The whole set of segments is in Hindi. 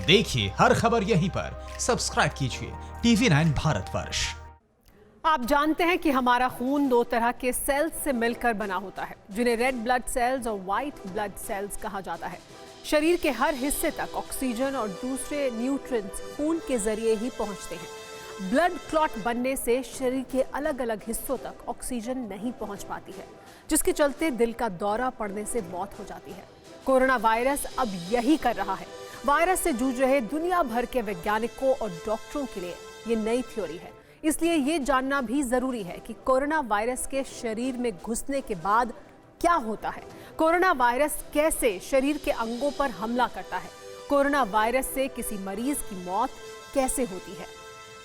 देखिए हर खबर यहीं पर। सब्सक्राइब कीजिए TV9 भारतवर्ष। आप जानते हैं कि हमारा खून दो तरह के सेल्स से मिलकर बना होता है, जिन्हें रेड ब्लड सेल्स और वाइट ब्लड सेल्स कहा जाता है। शरीर के हर हिस्से तक ऑक्सीजन और दूसरे न्यूट्रिएंट्स खून के जरिए ही पहुंचते हैं। ब्लड क्लॉट बनने से शरीर के अलग अलग हिस्सों तक ऑक्सीजन नहीं पहुंच पाती है, जिसके चलते दिल का दौरा पड़ने से मौत हो जाती है। कोरोना वायरस अब यही कर रहा है। वायरस से जूझ रहे दुनिया भर के वैज्ञानिकों और डॉक्टरों के लिए ये नई थ्योरी है। इसलिए ये जानना भी जरूरी है कि कोरोना वायरस के शरीर में घुसने के बाद क्या होता है। कोरोना वायरस कैसे शरीर के अंगों पर हमला करता है। कोरोना वायरस से किसी मरीज की मौत कैसे होती है।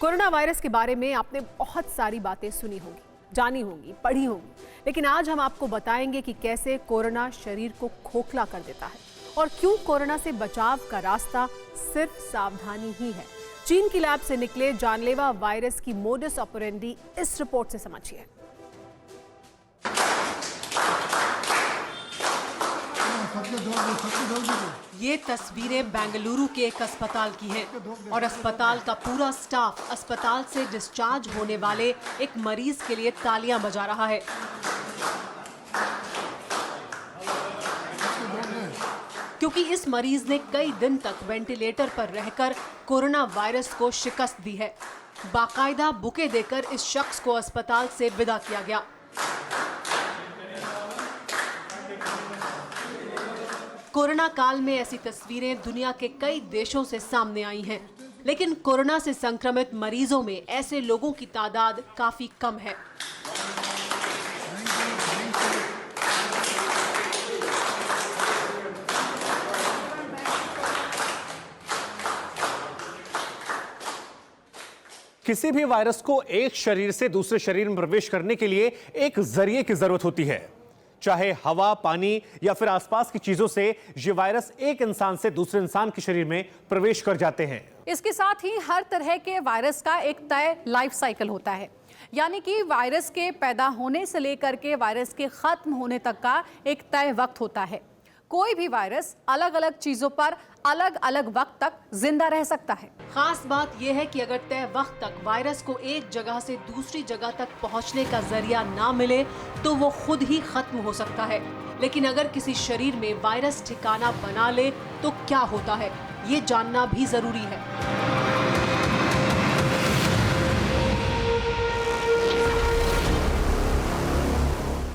कोरोना वायरस के बारे में आपने बहुत सारी बातें सुनी होंगी, जानी होंगी, पढ़ी होंगी, लेकिन आज हम आपको बताएंगे कि कैसे कोरोना शरीर को खोखला कर देता है और क्यों कोरोना से बचाव का रास्ता सिर्फ सावधानी ही है। चीन की लैब से निकले जानलेवा वायरस की मोडस ऑपरेंडी इस रिपोर्ट से समझिए। ये तस्वीरें बेंगलुरु के एक अस्पताल की हैं और अस्पताल का पूरा स्टाफ अस्पताल से डिस्चार्ज होने वाले एक मरीज के लिए तालियां बजा रहा है। क्योंकि इस मरीज ने कई दिन तक वेंटिलेटर पर रहकर कोरोना वायरस को शिकस्त दी है। बाकायदा बुके देकर इस शख्स को अस्पताल से विदा किया गया। कोरोना काल में ऐसी तस्वीरें दुनिया के कई देशों से सामने आई हैं, लेकिन कोरोना से संक्रमित मरीजों में ऐसे लोगों की तादाद काफी कम है। किसी भी वायरस को एक शरीर से दूसरे शरीर में प्रवेश करने के लिए एक जरिए की जरूरत होती है। चाहे हवा, पानी या फिर आसपास की चीजों से ये वायरस एक इंसान से दूसरे इंसान के शरीर में प्रवेश कर जाते हैं। इसके साथ ही हर तरह के वायरस का एक तय लाइफ साइकिल होता है, यानी कि वायरस के पैदा होने से लेकर के वायरस के खत्म होने तक का एक तय वक्त होता है। कोई भी वायरस अलग अलग चीजों पर अलग अलग वक्त तक जिंदा रह सकता है। खास बात यह है कि अगर तय वक्त तक वायरस को एक जगह से दूसरी जगह तक पहुंचने का जरिया ना मिले तो वो खुद ही खत्म हो सकता है। लेकिन अगर किसी शरीर में वायरस ठिकाना बना ले तो क्या होता है, ये जानना भी जरूरी है।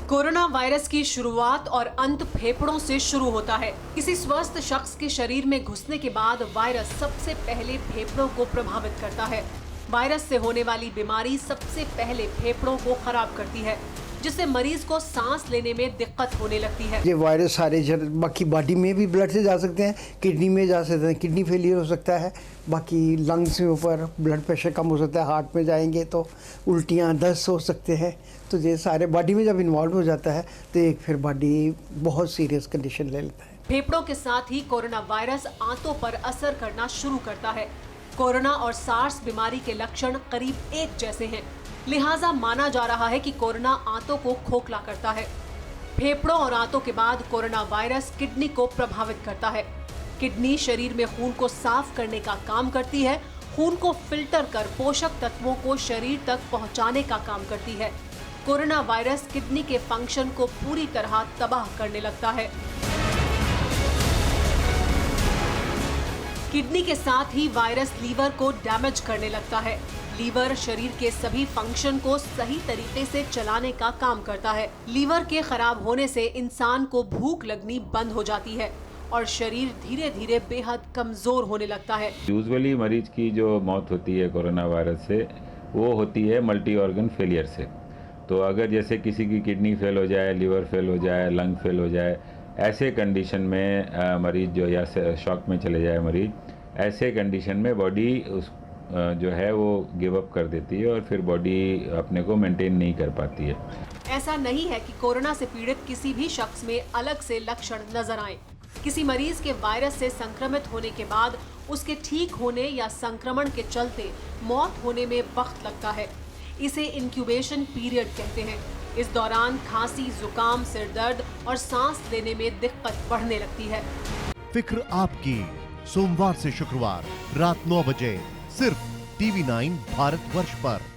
कोरोना वायरस की शुरुआत और अंत फेफड़ों से शुरू होता है। किसी स्वस्थ शख्स के शरीर में घुसने के बाद वायरस सबसे पहले फेफड़ों को प्रभावित करता है। वायरस से होने वाली बीमारी सबसे पहले फेफड़ों को खराब करती है, जिससे मरीज को सांस लेने में दिक्कत होने लगती है। ये वायरस सारे बाकी बॉडी में भी ब्लड से जा सकते हैं, किडनी में जा सकते हैं, किडनी फेलियर हो सकता है, बाकी लंग्स के ऊपर ब्लड प्रेशर कम हो सकता है, हार्ट में जाएंगे तो उल्टियाँ, दस्त हो सकते हैं। तो ये सारे बॉडी में जब इन्वॉल्व हो जाता है तो एक फिर बॉडी बहुत सीरियस कंडीशन ले लेता है। फेफड़ों के साथ ही कोरोना वायरस आंतों पर असर करना शुरू करता है। कोरोना और सार्स बीमारी के लक्षण करीब एक जैसे हैं, लिहाजा माना जा रहा है कि कोरोना आंतों को खोखला करता है। फेफड़ों और आंतों के बाद कोरोना वायरस किडनी को प्रभावित करता है। किडनी शरीर में खून को साफ करने का काम करती है। खून को फिल्टर कर पोषक तत्वों को शरीर तक पहुंचाने का काम करती है। कोरोना वायरस किडनी के फंक्शन को पूरी तरह तबाह करने लगता है। किडनी के साथ ही वायरस लीवर को डैमेज करने लगता है। लीवर शरीर के सभी फंक्शन को सही तरीके से चलाने का काम करता है। लीवर के खराब होने से इंसान को भूख लगनी बंद हो जाती है और शरीर धीरे धीरे बेहद कमजोर होने लगता है। यूजुअली मरीज की जो मौत होती है कोरोना वायरस से, वो होती है मल्टी ऑर्गन फेलियर से। तो अगर जैसे किसी की किडनी फेल हो जाए, लीवर फेल हो जाए, लंग फेल हो जाए, ऐसे कंडीशन में मरीज जो या शॉक में चले जाए मरीज, ऐसे कंडीशन में बॉडी उस जो है वो गिव अप कर देती है और फिर बॉडी अपने को मेंटेन नहीं कर पाती है। ऐसा नहीं है कि कोरोना से पीड़ित किसी भी शख्स में अलग से लक्षण नजर आए। किसी मरीज के वायरस से संक्रमित होने के बाद उसके ठीक होने या संक्रमण के चलते मौत होने में वक्त लगता है। इसे इंक्यूबेशन पीरियड कहते हैं। इस दौरान खांसी, जुकाम, सिर दर्द और सांस लेने में दिक्कत बढ़ने लगती है। फिक्र आपकी, सोमवार से शुक्रवार रात 9 बजे सिर्फ TV9 भारतवर्ष पर।